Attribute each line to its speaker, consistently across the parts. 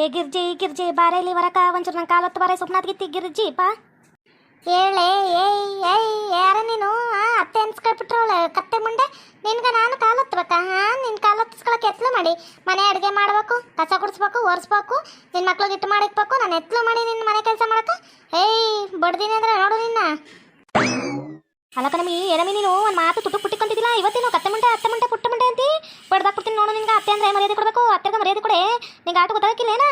Speaker 1: ಏ ಗಿರ್ಜಿ ಗಿರ್ಜಿ ಬಾರೇಲಿ ವರಕ ಒಂಚೂರು ನಂಗೆ ಕಾಲತ್ತು ಬಾರೆ ಸುಪ್ನಾಥ್ ಗಿತ್ತಿ ಗಿರ್ಜಿ ಬಾ ಹೇಳೆ ಏಯ್ ಏಯ್ ಯಾರ ನೀನು ಅತ್ತೆ ಅನ್ಸ್ಕೊಳ್ಬಿಟ್ರವಳೆ ಕತ್ತೆ ಮುಂಡೆ ನಿನ್ಗೆ ನಾನು ಕಾಲತ್ಬೇಕಾ ನಿನ್ನ ಕಾಲತ್ತಿಸ್ಕೊಳಕ್ಕೆ ಎತ್ಲು ಮಾಡಿ ಮನೆ ಅಡುಗೆ ಮಾಡ್ಬೇಕು ಕಸ ಗುಡಿಸ್ಬೇಕು ಒರೆಸ್ಬೇಕು ನಿನ್ನ ಮಕ್ಳಿಗೆ ಇಟ್ಟು ಮಾಡಿಕ್ಬೇಕು ನಾನು ಎತ್ಲು ಮಾಡಿ ನಿನ್ನ ಮನೆ ಕೆಲಸ ಮಾಡಕ್ಕೆ ಏಯ್ ಬಡ್ದೀನಿ ಅಂದ್ರೆ ನೋಡು ನಿನ್ನ ಅಲ್ಲಕ ನಮಿ ಏನಮಿ ನೀನು ಒಂದು ಮಾತು ತುಟ್ಟು ಪುಟ್ಟಿಕೊಂತಿದ್ದಿಲ್ಲ ಇವತ್ತೇನು ಕತ್ತೆ ಮುಂಡೆ ಪುಟ್ಟ ಮುಂಡೆ ಅಂತಿ ಬಡ್ದಾಕ್ಬಿಡ್ತೀನಿ ನೋಡು ನಿನ್ಗೆ ಅತ್ತೆ ಅಂದ್ರೆ ಮರ್ಯಾದೆ ಕೊಡಬೇಕು ಅತ್ತೆಗೆ ಮರ್ಯಾದೆ ಕೊಡೆ ನಿಂಗೆ ಆಟ ಗೊತ್ತಾಗಿಲ್ಲೇನಾ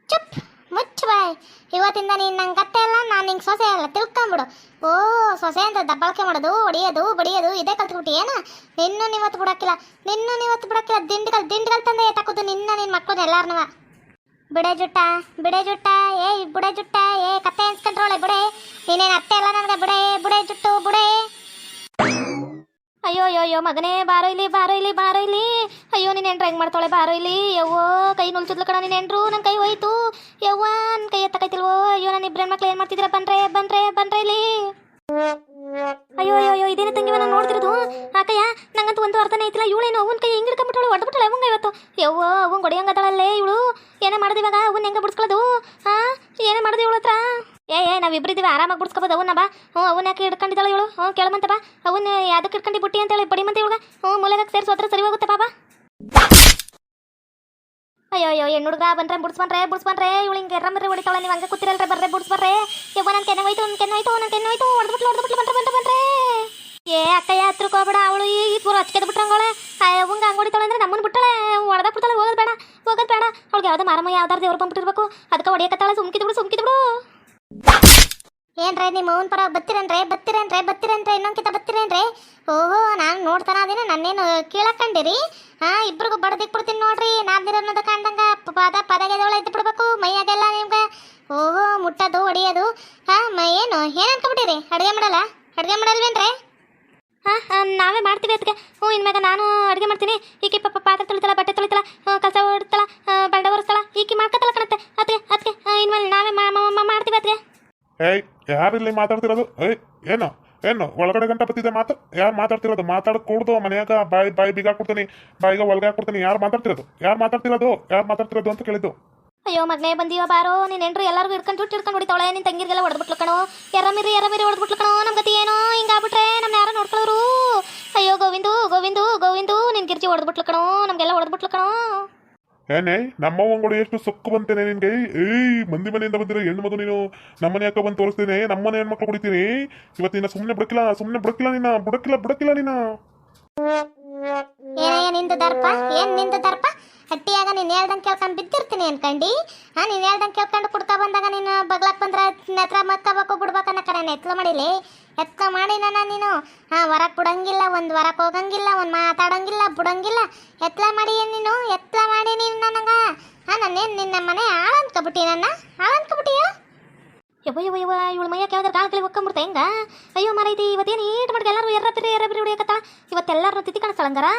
Speaker 1: ಚುಪ್ ಮುಚ್ಚ ಬಾಯ್ ಇವತ್ತಿಂದ ನೀನು ನಂಗೆ ಕತ್ತೆ ಅಲ್ಲ ನಾನು ನಿಂಗೆ ಸೊಸೆ ಅಲ್ಲ ತಿಳ್ಕೊಂಬಿಡು ಓ ಸೊಸೆ ಅಂತ ದಬ್ಬಳಕೆ ಮಾಡೋದು ಹೊಡಿಯೋದು ಬಡಿಯೋದು ಇದೇ ಕಲ್ತ್ಬಿಟ್ಟು ಏನ ನಿನ್ನೂ ಬಿಡಕ್ಕಿಲ್ಲ ದಿಂಡ್ಗಳು ತಂದೆ ತಕ್ಕೋದು ನಿನ್ನ ಮಕ್ಕಳು ಎಲ್ಲಾರನವ ಬಿಡೆ ಜುಟ್ಟ ಬುಡೆ ಜುಟ್ಟ ಕತ್ತೆ ಅನ್ಸ್ಕೊಂಡ್ರೋಳೆ ಬುಡೆ ನೀನೇನು ಅತ್ತೆ ಅಲ್ಲ ನನಗೆ ಬುಡೆ ಜುಟ್ಟು ಬುಡೆ ಅಯ್ಯೋ ಮಗನೇ ಬಾರೋ ಇಲ್ಲಿ ಅಯ್ಯೋ ನೀನು ಹೆಂಡ್ರು ಹೆಂಗೆ ಮಾಡ್ತಾಳೆ ಬಾರೋ ಇಲ್ಲಿ ಯವ್ವೋ ಕೈ ನುಲ್ಸಿದ್ಲು ಕಣ ನೀನು ಹೆಂಡ್ರು ನನ್ನ ಕೈ ಹೋಯ್ತು ಯವ್ವ ನನ್ನ ಕೈ ಎತ್ತಕೈತಿಲ್ವೋ ಅಯ್ಯೋ ನನ್ನ ಇಬ್ಬರ ಮಕ್ಳು ಏನು ಮಾಡ್ತಿದ್ದೀರಾ ಬನ್ರೆ ಇಲ್ಲಿ ಅಯ್ಯೋ ಇದೇನೇ ತಂಗಿವ ನಾನು ನೋಡ್ತಿರೋದು ಆಕಯ್ಯ ನಂಗಂತೂ ಒಂದು ಅರ್ಥನೇ ಐತಿಲ್ಲ ಇವಳೇನು ಅವನ ಕೈ ಹೆಂಗೆ ಹಿಡ್ಕೊಂಡ್ಬಿಟ್ಟಳು ಹೊಡೆದ್ಬಿಟ್ಟಳೆ ಅವಂಗ ಇವತ್ತು ಯವ್ವ ಅವನ್ ಹೊಡೆಯಂಗದಳಲ್ಲೇ ಇವಳು ಏನೇ ಮಾಡೋದು ಇವಾಗ ಅವನ್ನ ಹೆಂಗೆ ಬಿಡಿಸ್ಕೊಳ್ಳೋದು ಏನೇ ಮಾಡೋದು ಇವಳ ಹತ್ರ ನಾವಿಬ್ಬರಿದ್ದೀವಿ ಆರಾಮಾಗಿ ಬಿಡಿಸ್ಕೋಬೋದು ಅವನ್ನ ಬಾ ಅವನ್ನ ಯಾಕೆ ಹಿಡ್ಕೊಂಡಿದ್ದಾಳೆ ಇವಳು ಕೇಳಮಂತ ಬಾ ಅವನ್ನ ಯಾವ್ದಕ್ಕೆ ಹಿಡ್ಕೊಂಡು ಬುಟ್ಟಿ ಅಂತೇಳಿ ಬಡಿ ಮಂತ ಇವಳ ಮೂಲೆಗೆ ಸೇರಿಸೋದ್ರೆ ಸರಿ ಹೋಗುತ್ತೆ ಬಾಬಾ ಅಯ್ಯೋ ಹೆಣ್ಣು ಹುಡುಗ ಬಂದ್ರೆ ಬಿಡಿಸ್ಬನ್ರೆ ಇವಳು ಹಿಂಗೆ ಎರ್ರಮರ್ರೆ ಹೊಡಿತಾಳೆ ನೀವು ಹಂಗೆ ಕೂತಿರಲ್ರೆ ಬರ್ರೆ ಬಿಡಿಸ್ಬರ್ರೆ ಯವ್ವ ನನ್ನ ಕೆನೆ ಹೋಯ್ತು ಹೊಡೆದ್ಬಿಟ್ಲು ಬಂದ್ರೆ ಅಕ್ಕಯ್ಯ ಹತ್ರಕ್ಕೆ ಹೋಗ್ಬೇಡ ಅವಳು ಈ ಪೂರ ಹಚ್ಕೆದ್ ಬಿಟ್ರಂಗೋಳೆ ಅವಂಗ ಹಂಗೆ ಹೊಡಿತಾಳೆ ಅಂದ್ರೆ ನಮ್ಮನ್ನು ಬಿಟ್ಟಾಳೆ ಹೊಡೆದ ಬಿಡ್ತಾಳೆ ಹೋಗೋದು ಬೇಡ ಅವಳಿಗೆ ಯಾವ್ದೋ ಮಾರಮ್ಮ ಯಾವ್ದಾರು ದೇವ್ರು ಬಂದ್ಬಿಟ್ಟಿರ್ಬೇಕು ಅದಕ್ಕೆ ಹೊಡಿಯಕತ್ತಾಳೆ ಸುಮ್ಕಿದ್ಬಿಡು ಏನ್ರೇ ನಿಮ್ಮ ಅವನ ಪರ ಬತ್ತಿರೇನ್ರೆ ಇನ್ನೊಂದ್ಕಿತ ಬತ್ತಿರೇನ್ರೆ ಓಹೋ ನಾನು ನೋಡ್ತಾನ ಅದೇನ ನನ್ನೇನು ಕೀಳಕ್ಕಂಡಿರಿ ಇಬ್ರಿಗೂ ಬಡದಿಕ್ಬಿಡ್ತೀನಿ ನೋಡ್ರಿ ನಾದ್ನಿರ ಅನ್ನೋದು ಕಾಣ್ದಂಗ ಪದಗೆದೊಳ ಎದ್ದು ಬಿಡ್ಬೇಕು ಮೈಯಾಗೆಲ್ಲ ನಿಮ್ಗೆ ಓಹೋ ಮುಟ್ಟೋದು ಹೊಡಿಯೋದು ಏನು ಅನ್ಕೊಬಿಟ್ಟಿರಿ ಅಡುಗೆ ಮಾಡಲ್ವೇನ್ರೆ ನಾವೇ ಮಾಡ್ತೀವಿ ಅದಕ್ಕೆ ಇನ್ಮ್ಯಾಗ ನಾನು ಅಡುಗೆ ಮಾಡ್ತೀನಿ ಈಕಿ ಪಾತ್ರೆ ತೊಳಿತಾಳ ಬಟ್ಟೆ ತೊಳಿತಾಳ ಕಸ ಹೊಡ್ತಾಳ ಬಂಡೆ ಒರೆಸ್ತಾಳ ಈಕಿ ಮಾಡ್ಕೊತಾಳ ಕಣತ್ತೆ ಅದಕ್ಕೆ ಇನ್ಮೇಲೆ ನಾವೇ ಮಾಡ್ತೀವಿ ಅದಕ್ಕೆ
Speaker 2: ಏಯ್ ಯಾರಿಲ್ಲಿ ಮಾತಾಡ್ತಿರೋದು ಏನು ಒಳಗಡೆ ಗಂಟ ಬತ್ತಿದೆ ಯಾರು ಮಾತಾಡ್ತಿರೋದು ಮಾತಾಡಕೂಡ್ದು ಮನೆಯಾಗ ಬಾಯಿ ಬೀಗ ಹಾಕ್ಬಿಡ್ತೀನಿ ಬಾಯಿಗೆ ಒಳಗೆ ಹಾಕ್ಬಿಡ್ತೀನಿ ಯಾರು ಮಾತಾಡ್ತಿರೋದು ಅಂತ ಕೇಳಿದ್ದು
Speaker 1: ಅಯ್ಯೋ ಮಗನೇ ಬಂದೀವ ಬಾರೋ ನೀನು ಹೆಂಡ್ರು ಎಲ್ಲರಿಗೂ ಹಿಡ್ಕೊಂಡು ಹೊಡಿತಾಳೆ ನಿನ್ನ ತಂಗಿರಿಗೆಲ್ಲ ಹೊಡೆದ್ಬಿಟ್ಲು ಕಣೋ ಎರ್ರಮಿರಿ ಹೊಡೆದ್ಬಿಟ್ಲು ಕಣೋ ನಮ್ಮ ಗತಿ ಏನೋ ಹಿಂಗಾಗ್ಬಿಟ್ರೆ ನಮ್ಮ ಯಾರೋ ನೋಡ್ಕೊಳ್ಳೋರು ಅಯ್ಯೋ ಗೋವಿಂದು ನಿನ್ ಗಿರ್ಜಿ ಹೊಡೆದ್ಬಿಟ್ಲು ಕಣೋ ನಮಗೆಲ್ಲ ಹೊಡೆದ್ಬಿಟ್ಲು ಕಣೋ
Speaker 2: ಏನೇ ನಮ್ಮವ್ವಂಗಳು ಎಷ್ಟು ಸೊಕ್ಕು ಬಂತೇನೆ ನಿನ್ಗೆ ಮಂದಿ ಮನೆಯಿಂದ ಬಂದಿರೋ ಹೆಣ್ಣು ಮಗು ನೀನು ನಮ್ಮನೆ ಯಾಕೆ ಬಂದು ತೋರಿಸ್ತೀನಿ ನಮ್ಮನೆ ಹೆಣ್ಮಕ್ಳು ಕುಡಿತೀನಿ ಇವತ್ತಿನ ಸುಮ್ಮನೆ ಬಿಡಕ್ಕಿಲ್ಲ ನೀನ
Speaker 1: ನಿಂದು ದರ್ಪ ಹಟ್ಟಿಯಾಗ ನೀನು ಹೇಳ್ದಂಗೆ ಕೇಳ್ಕೊಂಡು ಬಿದ್ದಿರ್ತೀನಿ ಅನ್ಕಂಡು ನೀನು ಹೇಳ್ದಂಗೆ ಕೇಳ್ಕೊಂಡು ಕುಡ್ಕೊ ಬಂದಾಗ ನೀನು ಬಗ್ಲಾಕ್ ಬಂದ್ರೆ ಹತ್ರ ಮಕ್ಕಬೇಕು ಬಿಡ್ಬೇಕನ್ನ ಕಡೆ ಎತ್ಲ ಮಾಡಿಲಿ ಎತ್ಲ ಮಾಡಿ ನೀನು ಹೊರಗೆ ಬಿಡಂಗಿಲ್ಲ ಒಂದು ಹೊರಗೆ ಹೋಗಂಗಿಲ್ಲ ಒಂದು ಮಾತಾಡಂಗಿಲ್ಲ ಬಿಡಂಗಿಲ್ಲ ಎತ್ಲ ಮಾಡಿ ನೀನು ನನಗೆ ನಾನೇನು ನಿನ್ನ ಮನೆ ಹಾಳು ಅನ್ಕೊಬಿಟ್ಟಿಯ ಯವ್ವ ಇವಳು ಮೈಯಕ್ಕೆ ಯಾವ್ದಾರು ಗಾಳಿಗೆ ಹೊಕ್ಕೊಂಬಿಡ್ತಾ ಹೆಂಗ ಅಯ್ಯೋ ಮರೈತಿ ಇವತ್ತೇನು ಈಟ್ ಮಾಡಿಗೆ ಎಲ್ಲರೂ ಎರ್ರಬಿರಿ ಹೊಡಿಯಕತ್ತ ಇವತ್ತೆಲ್ಲರೂ ತಿತ್ತಿ ಕಾಣಿಸ್ತಾಳಂಗಾರ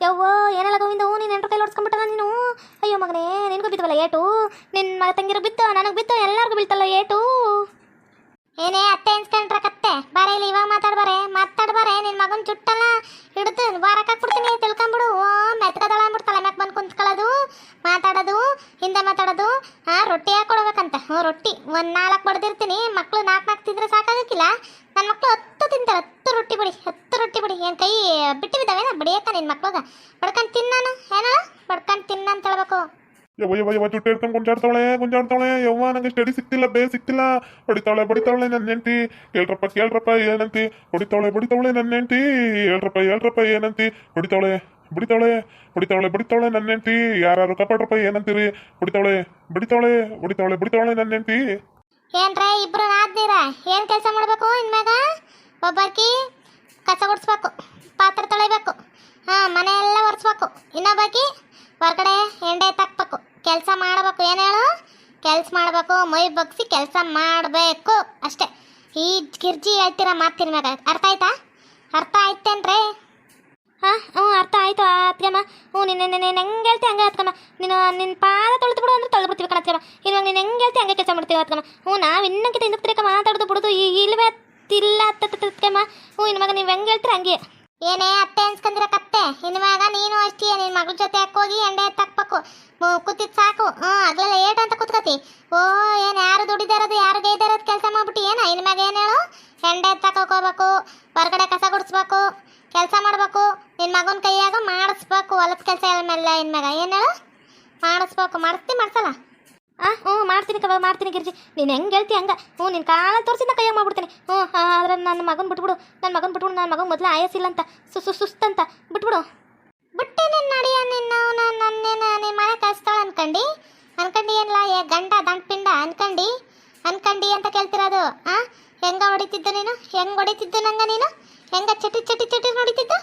Speaker 1: ಯವ್ವೋ ಏನೆಲ್ಲ ಗೋವಿಂದ ನೀನು ಎಂಟ್ರ ಕೈ ಹೊಡ್ಸ್ಕೊಂಬಿಟ್ಟಲ್ಲ ನೀನು ಅಯ್ಯೋ ಮಗನೇ ನಿನಗೂ ಬಿದ್ದವಲ್ಲ ಏಟು ನಿನ್ನ ತಂಗಿರು ಬಿತ್ತು ನನಗೆ ಬಿತ್ತು ಎಲ್ಲರಿಗೂ ಬೀಳ್ತಲ್ಲ ಏಟು ಏನೇ ಅತ್ತೆ ಅನ್ಸ್ಕೊಂಡ್ರ ಕತ್ತೆ ಬಾರೆ ಇಲ್ಲಿ ಇವಾಗ ಮಾತಾಡ್ಬಾರೆ ನಿನ್ನ ಮಗನ ಚುಟ್ಟಲ್ಲ ಹಿಡಿದು ಬಾರಕ್ಕಾಕ್ಬಿಡ್ತೀನಿ ತಿಳ್ಕೊಂಬಿಡು ಮೆತ್ಕದಳ ಅಂದ್ಬಿಡ್ತಾಳೆ ಮ್ಯಾಕ್ ಬಂದು ಕುಂತ್ಕೊಳ್ಳೋದು ಮಾತಾಡೋದು ಹಿಂದೆ ಮಾತಾಡೋದು ರೊಟ್ಟಿ ಹಾಕೊಡ್ಬೇಕಂತ ರೊಟ್ಟಿ ಒಂದು 4 ಬಡ್ದಿರ್ತೀನಿ ಮಕ್ಕಳು 4 ತಿಂದ್ರೆ ಸಾಕಾಗಕ್ಕಿಲ್ಲ ನನ್ನ ಮಕ್ಕಳು 10 ತಿಂತಾರೆ 10 ರೊಟ್ಟಿ ಬಿಡಿ ಏನು ಕೈ ಬಿಟ್ಟು ಬಿದ್ದಾವೇನ ಬಡಿಯಕ್ಕ ನಿನ್ನ ಮಕ್ಳಿಗೆ ಬಡ್ಕೊಂಡು ತಿನ್ನಾನು ಬಡ್ಕೊಂಡು ತಿನ್ನ ಅಂತ ಹೇಳ್ಬೇಕು
Speaker 2: ಯವ್ವ ಜುಟ್ಟು ಹಿಡ್ಕೊಂಡು ಗುಂಜಾಡ್ತಾಳೆ ಯವ್ವ ನಂಗೆ ಸ್ಟಡಿ ಸಿಕ್ತಿಲ್ಲ ಹೊಡಿತಾಳೆ ನನ್ನ ಹೆಂಡತಿ ಕೇಳ್ರಪ್ಪ ಏನಂತಿ ಹೊಡಿತಾಳೆ ನನ್ನ ಹೆಂಡತಿ ಹೇಳ್ರಪ್ಪ ಏನಂತಿ ಹೊಡಿತಾಳೆ ನನ್ನ ಹೆಂಡತಿ ಯಾರು ಕಪಾಡ್ರಪ್ಪ ಏನಂತೀರಿ ಹೊಡಿತಾಳೆ ನನ್ನ ಹೆಂಡತಿ
Speaker 1: ಏನ್ರ ಇಬ್ರು ನಾದ್ನೀರ ಏನ್ ಕೆಲಸ ಮಾಡ್ಬೇಕು ಇನ್ಮ್ಯಾಗ ಒಬ್ಬಾಕಿ ಕಸ ಗುಡಿಸ್ಬೇಕು ಪಾತ್ರೆ ತೊಳಿಬೇಕು ಮನೆ ಎಲ್ಲ ಒರೆಸ್ಬೇಕು ಇನ್ನೊಬ್ಬಾಕಿ ಹೊರಗಡೆ ಎಂಡೆ ತಕ್ಬೇಕು ಕೆಲಸ ಮಾಡಬೇಕು ಏನು ಹೇಳು ಕೆಲಸ ಮಾಡಬೇಕು ಮೈ ಬಗ್ಸಿ ಕೆಲಸ ಮಾಡಬೇಕು ಅಷ್ಟೇ ಈ ಗಿರ್ಜಿ ಹೇಳ್ತೀರ ಮಾತಿನ ಮ್ಯಾಗ ಅರ್ಥ ಆಯ್ತೇನ್ರಿ ಅರ್ಥ ಆಯ್ತು ಅತ್ಕಮ್ಮ ನಿನ್ನ ಹೆಂಗೆ ಹೇಳ್ತಿ ಹಂಗೆ ಅತ್ಕಮ್ಮ ನಿನ್ನ ಪಾದ ತೊಳೆದು ಬಿಡು ಅಂದ್ರೆ ತೊಳೆದು ಬಿಡ್ತೀವಿ ಕಣತ್ಕಮ್ಮ ಇವಾಗ ನೀನು ಹೆಂಗೆ ಹೇಳ್ತಿ ಹಂಗೆ ಕೆಲಸ ಮಾಡ್ತೀವಿ ಅತ್ಕಮ್ಮ ನಾವು ಇನ್ನೊಂದು ಹಿಂದಕ್ಕೆ ಮಾತಾಡೋದು ಬಿಡೋದು ಇಲ್ವೇ ಇಲ್ಲ ಅತ್ತಮ್ಮ ಇನ್ನು ಮಗ ನೀವು ಹೆಂಗೆ ಹೇಳ್ತೀರ ಹಂಗೆ ಏನೇ ಅತ್ತೆ ಅನ್ಸ್ಕಂದಿರ ಕತ್ತೆ ಇನ್ವಾಗ ನೀನು ಅಷ್ಟೇ ನಿನ್ನ ಮಗಳ ಜೊತೆ ಹೋಗಿ ಎಂಡೆ ತಕ್ಬೇಕು ಕೂತಿದ್ ಸಾಕು ಆಗ್ಲೆಲ್ಲ ಮಗನ ಕೈಯಾಗ ಮಾಡಿಸ್ಬೇಕು ಹೊಲದ ಕೆಲಸ ಮೇಲೆ ಇನ್ಮ್ಯಾಗ ಏನು ಹೇಳು ಮಾಡಿಸ್ಬೇಕು ಮಾಡಿಸಲ್ಲ ಹ್ಞೂ ಮಾಡ್ತೀನಿ ಗಿರ್ಜಿ ನೀನು ಹೆಂಗೆ ಹೇಳ್ತಿ ಹಂಗೆ ಹ್ಞೂ ನಿನ್ನ ಕಾಲ ತೋರಿಸಿದ ಕೈಯಾಗ ಮಾಡ್ಬಿಡ್ತೀನಿ ಆದ್ರೆ ನನ್ನ ಮಗನ ಬಿಟ್ಬಿಡು ನನ್ನ ಮಗನ ಮೊದಲು ಆಯಸ್ಸಿಲ್ಲ ಅಂತ ಸುಸ್ತಂತ ಬಿಟ್ಬಿಡು ಬಿಟ್ಟೆ ನಿನ್ನ ನಡಿಯ ನಿನ್ನ ನನ್ನೇನು ನಿಮ್ಮ ಮನೆ ಕಳಿಸ್ತಾಳೆ ಅನ್ಕಂಡು ಏನಿಲ್ಲ ಗಂಡ ದಂಡ್ಪಿಂಡ ಅನ್ಕಂಡಿ ಅಂತ ಕೇಳ್ತಿರೋದು ಹೆಂಗೆ ಹೊಡಿತಿದ್ದು ನೀನು ಹೆಂಗೆ ಹೊಡಿತಿದ್ದು ನಂಗೆ ನೀನು ಹೆಂಗೆ ಚಟಿ ನೋಡಿತಿದ್ದು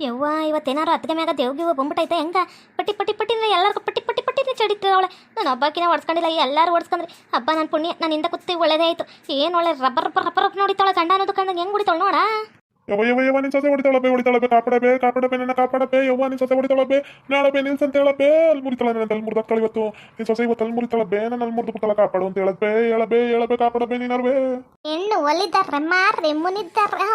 Speaker 1: ಯವ್ವ ಇವತ್ತೇನಾರು ಅತ್ತಿಗೆ ಮ್ಯಾಗ ದೇವ್ಗಿವ ಬಂದ್ಬಿಟ್ಟೈತೆ ಹೆಂಗ ಪಟ್ಟಿ ಎಲ್ಲರಿಗೂ ಪಟ್ಟಿ ಚಡಿತಿದ್ದಾವಳೆ ನಾನು ಹಬ್ಬಕ್ಕಿನ ಹೊಡ್ಸ್ಕೊಂಡಿಲ್ಲ ಎಲ್ಲರೂ ಹೊಡ್ಸ್ಕೊಂಡ್ರಿ ಹಬ್ಬ ನನ್ನ ಪುಣ್ಯ ನಾನು ಹಿಂದೆ ಕೂತಿ ಒಳ್ಳೇದೇ ಆಯಿತು ಏನು ಒಳ್ಳೆ ರಬ್ಬರ್ ನೋಡಿತಾಳೆ ಗಂಡ ಅನ್ನೋದು ಕಂಡಂಗೆ ಹೆಂಗೆ ಹೊಡಿತಾಳೆ ನೋಡ
Speaker 2: ಯವ್ವ ನಿನ್ ಸೊಸೆ ಹೊಡಿತಾಳಬೆ ಕಾಪಾಡಬೆ ನನ್ನ ಕಾಪಾಡಬೆ ಯವ್ವ ನಿನ್ ಸೊಸೆ ಹೊಡಿತಾಳಬೆ ನಾಳಬೆ ನಿಲ್ಸ್ ಅಂತ ಹೇಳಬೆ ಅಲ್ಲಿ ಮುರಿತಾಳ ನನ್ನ ಅಲ್ಲಿ ಮುರಿದಾಳ ಇವತ್ತು ನಿನ್ ಸೊಸೆ ಇವತ್ತು ಅಲ್ಲಿ ಮುರಿತಾಳಬೆ ನಾನು ಅಲ್ಲಿ ಮುರಿದು ಬಿಡ್ತಾಳ ಕಾಪಾಡು ಅಂತ ಹೇಳಬೆ ಕಾಪಾಡಬೆ ನೀನರ್ಬೆ
Speaker 1: ಹೆಣ್ಣು ಒಲಿದಾರೆ ಮಾರ್ರಿ ಮುನಿದ್ದಾರೆ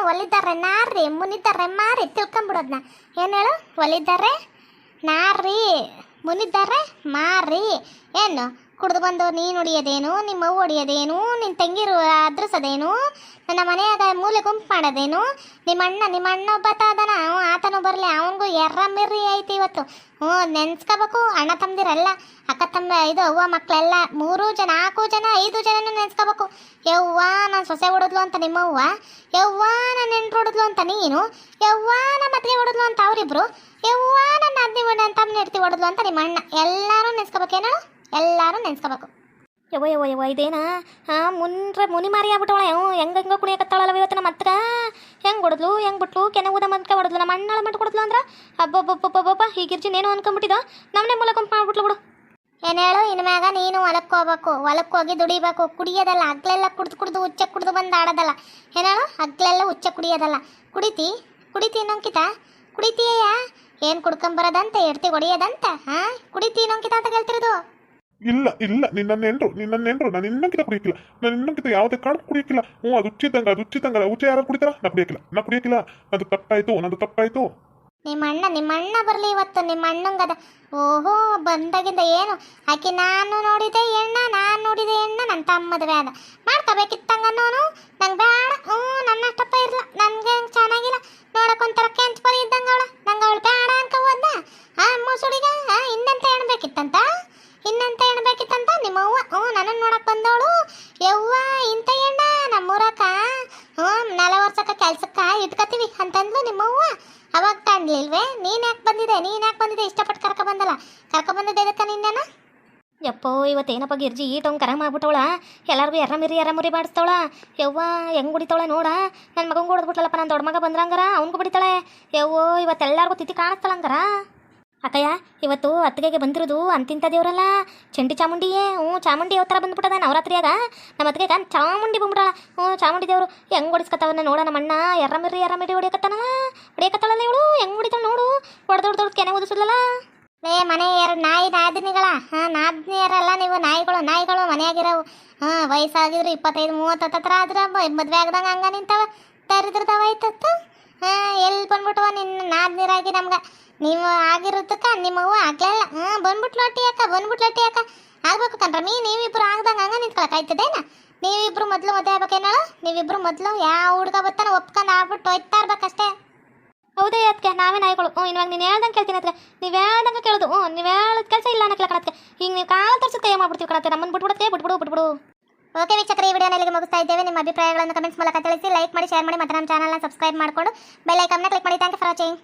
Speaker 1: ಮಾರಿ ತಿಳ್ಕೊಂಬಿಡೋದ್ನ ಏನು ಹೇಳು ಒಲಿದ್ದಾರೆ ನಾರಿ ಮುನಿದ್ದಾರೆ ಮಾರಿ ಏನು ಕುಡ್ದು ಬಂದು ನೀನು ಹೊಡಿಯೋದೇನು ನಿಮ್ಮ ಅವ್ವ ಹೊಡಿಯೋದೇನು ನಿನ್ನ ತಂಗಿರು ಅದ್ರಸೋದೇನು ನನ್ನ ಮನೆಯಾಗ ಮೂಲೆ ಗುಂಪು ಮಾಡೋದೇನು ನಿಮ್ಮ ಅಣ್ಣ ಒಬ್ಬ ಅದಾನ ಆತನು ಬರಲಿ ಅವನಿಗೂ ಎರ್ರಮಿರ್ರಿ ಐತಿ ಇವತ್ತು ನೆನ್ಸ್ಕೋಬೇಕು ಅಣ್ಣ ತಮ್ಮದಿರಲ್ಲ ಅಕ್ಕ ತಮ್ಮ ಇದು ಅವ್ವ ಮಕ್ಕಳೆಲ್ಲ 3 ಜನ 4 ಜನ 5 ಜನನೂ ನೆನ್ಸ್ಕೋಬೇಕು ಯವ್ವ ನಾನು ಸೊಸೆ ಹೊಡಿದ್ಲು ಅಂತ ನಿಮ್ಮವ್ವ ಯವ್ವ ನಾನು ನೆಂಟ್ರು ಹೊಡಿದ್ಲು ಅಂತ ನೀನು ಯವ್ವ ನಮ್ಮ ಅತ್ತಿಗೆ ಹೊಡಿದ್ಲು ಅಂತ ಅವರಿಬ್ರು ಯವ್ವ ನನ್ನ ಅದ್ನಿ ತಮ್ಮನ ಹೆಡ್ತಿ ಹೊಡಿದ್ಲು ಅಂತ ನಿಮ್ಮ ಅಣ್ಣ ಎಲ್ಲರೂ ನೆನ್ಸ್ಕೋಬೇಕೇನೋ ಎಲ್ಲರೂ ನೆನ್ಸ್ಕೋಬೇಕು ಯವ್ವ ಇದೇನಾ ಮುನಿ ಮಾರಿ ಆಗ್ಬಿಟ್ಟವಳೆ ಹೆಂಗ ಕುಣಿಯಕತ್ತಾಳಲ್ಲ ಇವತ್ತು ನಮ್ಮ ಹತ್ರ ಹೆಂಗೆ ಹೊಡೆದ್ಲು ಹೆಂಗೆ ಬಿಟ್ಲು ಕೆನೆ ಊದ ಮದ್ಕೆ ಹೊಡೆದ್ಲು ನಮ್ಮ ಅಣ್ಣಳ ಮಟ್ಟು ಕೊಡದ್ಲು ಅಂದ್ರೆ ಅಬ್ಬಬ್ಬಬ್ಬಬ್ಬ ಹೀಗಿರ್ಜಿನೇನು ಅನ್ಕೊಂಬಿಟ್ಟಿದ ನಮ್ಮನೆ ಮೂಲ ಗುಂಪು ಮಾಡ್ಬಿಟ್ಲು ಬಿಡು ಏನು ಹೇಳು ಇನ್ಮ್ಯಾಗ ನೀನು ಹೊಲಕ್ಕೆ ಹೋಗ್ಬೇಕು ಹೊಲಕ್ಕೆ ಹೋಗಿ ದುಡಿಬೇಕು ಕುಡಿಯೋದಲ್ಲ ಹಗ್ಲೆಲ್ಲ ಕುಡ್ದು ಹುಚ್ಚ ಕುಡ್ದು ಬಂದು ಆಡೋದಲ್ಲ ಏನು ಹೇಳು ಹಗ್ಲೆಲ್ಲ ಹುಚ್ಚ ಕುಡಿಯೋದಲ್ಲ ಕುಡಿತಿ ನೊಂಕಿತ ಕುಡಿತೀಯ ಏನು ಕುಡ್ಕೊಂಬರೋದಂತೆ ಎಡ್ತಿ ಹೊಡಿಯೋದಂತ ಕುಡಿತಿ ನೊಂಕಿತ ಅಂತ ಕೇಳ್ತಿರೋದು
Speaker 2: ಇಲ್ಲ ನಿನ್ನ ನೆಂಟ್ರು ನಾನು ಇನ್ನಂಕಿತ ಕುಡಿಯಕ್ಕಿಲ್ಲ ನಾನು ಇನ್ನಂಕಿತ ಯಾವುದೇ ಕಾರಣ ಕುಡಿಯಕ್ಕಿಲ್ಲ ಅದು ಹುಚ್ಚಿದ್ದಂಗ ಹುಚ್ಚ ಯಾರು ಕುಡಿತಾರ ನಾ ಕುಡಿಯಕ್ಕಿಲ್ಲ ಅದು ತಪ್ಪಾಯ್ತು
Speaker 1: ನಿಮ್ಮ ಅಣ್ಣ ಬರಲಿ ಇವತ್ತು ನಿಮ್ಮ ಅಣ್ಣಂಗದ ಓಹೋ ಬಂದಾಗಿಂದ ಏನು ಆಕೆ ನಾನು ನೋಡಿದೆ ಎಣ್ಣ ನನ್ನ ತಮ್ಮದ ವ್ಯಾದ ಮಾಡ್ಕೋಬೇಕಿತ್ತಂಗನ್ನೋನು ನಂಗೆ ಬೇಡ ನನ್ನ ಅಷ್ಟಪ್ಪ ಇರಲ್ಲ ನನಗೆ ಚೆನ್ನಾಗಿಲ್ಲ ನೋಡಕ್ಕೊಂಥರ ಕೆಂಚ್ ಪರಿ ಇದ್ದಂಗೆ ನಂಗೆ ಅವಳು ಬೇಡ ಅನ್ಕ ಹೋದ್ನ ಮುಸುಡಿಗ ಇನ್ನಂತ ಎಣ್ಬೇಕಿತ್ತಂತ ನಿಮ್ಮವ್ವ ನನ್ನನ್ನು ನೋಡಕ್ ಬಂದವಳು ಯವ್ವ ಇಂಥ ಎಣ್ಣ ನಮ್ಮೂರಕ್ಕ 4 ವರ್ಷಕ್ಕ ಕೆಲ್ಸಕ್ಕ ಇಟ್ಕತೀವಿ ಅಂತಂದ್ಲು ನಿಮ್ಮವ್ವ ಅವಾಗ ತಂಡ್ಲಿಲ್ವೇ ನೀನ್ ಯಾಕೆ ಬಂದಿದೆ ಇಷ್ಟಪಟ್ಟು ಕರ್ಕೊಂಬಂದಿದ್ದೆ ಇದಕ್ಕ ನಿನ್ನ ಯಪ್ಪೋ ಇವತ್ತೇನಪ್ಪ ಗಿರ್ಜಿ ಈಟೊಂದು ಕರ ಮಾಡ್ಬಿಟ್ಟವಳ ಎಲ್ಲರಿಗೂ ಎರ್ರಮಿರಿ ಮಾಡಿಸ್ತವಳ ಯವ್ವ ಹೆಂಗೆ ಹೊಡಿತಾವಳೆ ನೋಡ ನನ್ನ ಮಗಂಗೆ ಹೊಡೆದ್ಬಿಟ್ಲಪ್ಪ ನನ್ನ ದೊಡ್ಡ ಮಗ ಬಂದ್ರಂಗಾರ ಅವ್ನಿಗೂ ಬಿಡಿತಾಳೆ ಯವ್ವೋ ಇವತ್ತೆಲ್ಲರಿಗೂ ತಿಥಿ ಕಾಣಿಸ್ತಾಳಂಗಾರ ಅಕ್ಕಯ್ಯ ಇವತ್ತು ಅತ್ತಿಗೆಗೆ ಬಂದಿರೋದು ಅಂತಿಂತ ದೇವ್ರಲ್ಲ ಚಂಡಿ ಚಾಮುಂಡಿಯೇ ಚಾಮುಂಡಿ ಯಾವ ಥರ ಬಂದ್ಬಿಟ್ಟದ ನವರಾತ್ರಿಯಾಗ ನಮ್ಮ ಅತ್ತಿಗೆಗ ಚಾಮುಂಡಿ ಬಂದ್ಬಿಟ್ಟಾಳ ಚಾಮುಂಡಿ ದೇವರು ಹೆಂಗೆ ಹೊಡಿಸ್ಕತ್ತವನ್ನ ನೋಡ ನಮ್ಮ ಅಣ್ಣ ಎರ್ರಮಿರಿ ಹೊಡಿಯಕತ್ತಾಳಲ್ಲ ಇವಳು ಹೆಂಗೆ ಹೊಡಿತಾಳ ನೋಡು ಹೊಡೆದೊಡ್ದು ಕೆನೆ ಓದಿಸಲ್ಲ ಮನೆಯರು ನಾದಿನಿಗಳ ನಾದಿನಿಯರಲ್ಲ ನೀವು ನಾಯಿಗಳು ಮನೆಯಾಗಿರವು ವಯಸ್ಸಾಗಿದ್ರು 25-30 ಹತ್ರ ಆದ್ರೆ ಮದುವೆ ಆಗ್ದಂಗೆ ಹಂಗ ನಿಂತವ ತರಿದ್ರದವಾಯ್ತತ್ತು ಎಲ್ಲಿ ಬಂದ್ಬಿಟ್ಟವ ನಿನ್ನ ನಾದಿನಿರಾಗಿ ನಮ್ಗೆ ನೀವು ಆಗಿರೋದಕ್ಕ ನಿಮ್ಮವ್ವ ಆಗ್ಲಲ್ಲ ಬಂದ್ಬಿಟ್ಲು ಅಟ್ಟಿ ಯಾಕ ಆಗ್ಬೇಕು ಕಣ್ರ ನೀವಿಬ್ರು ಆಗ್ದಂಗೆ ಹಂಗ ನಿಂತ್ಕೊಳಕಾಯ್ತದೇನ ನೀವಿಬ್ರು ಮೊದಲು ಮದುವೆ ಆಗ್ಬೇಕೇನೋ ನೀವಿಬ್ರು ಮೊದಲು ಯಾವ ಹುಡುಗ ಬತ್ತಾನ ಒಪ್ಕೊಂಡು ಆಗ್ಬಿಟ್ಟು ಹೋಯ್ತಾ ಇರ್ಬೇಕಷ್ಟೇ ಹೌದೇ ಅದಕ್ಕೆ ನಾವೇ ನಾಯಿಗಳು ಇವಾಗ ನೀನು ಹೇಳ್ದಂಗೆ ಕೇಳ್ತೀನಿ ಅದಕ್ಕೆ ನೀವು ಹೇಳ್ದಂಗೆ ಕೇಳೋದು ನೀವು ಹೇಳೋದು ಕೆಲಸ ಇಲ್ಲ ಅನ್ನಕ್ಕೆ ಕಣಕ್ಕೆ ಈಗ ನೀವು ಕಾಲ ತೋರಿಸುತ್ತೆ ಏನು ಮಾಡ್ಬಿಡ್ತೀವಿ ಕಣತ್ತೆ ನಮ್ಮನ್ನು ಬಿಟ್ಬಿಡು ಓಕೆ ವೀಕ್ಷಕರೇ ಈ ವಿಡಿಯೋನ ಇಲ್ಲಿಗೆ ಮುಗಿಸ್ತಾ ಇದ್ದೇವೆ ನಿಮ್ಮ ಅಭಿಪ್ರಾಯಗಳನ್ನು ಕಮೆಂಟ್ಸ್ ಮೂಲಕ ತಿಳಿಸಿ ಲೈಕ್ ಮಾಡಿ ಶೇರ್ ಮಾಡಿ ಮತ್ತೆ ನಮ್ಮ ಚಾನಲ್ನ ಸಬ್ಸ್ಕ್ರೈಬ್ ಮಾಡಿಕೊಂಡು ಬೆಲ್ ಐಕಾನ್ನ ಕ್ಲಿಕ್ ಮಾಡಿ ಥ್ಯಾಂಕ್ ಯು ಫಾರ್ ವಾಚಿಂಗ್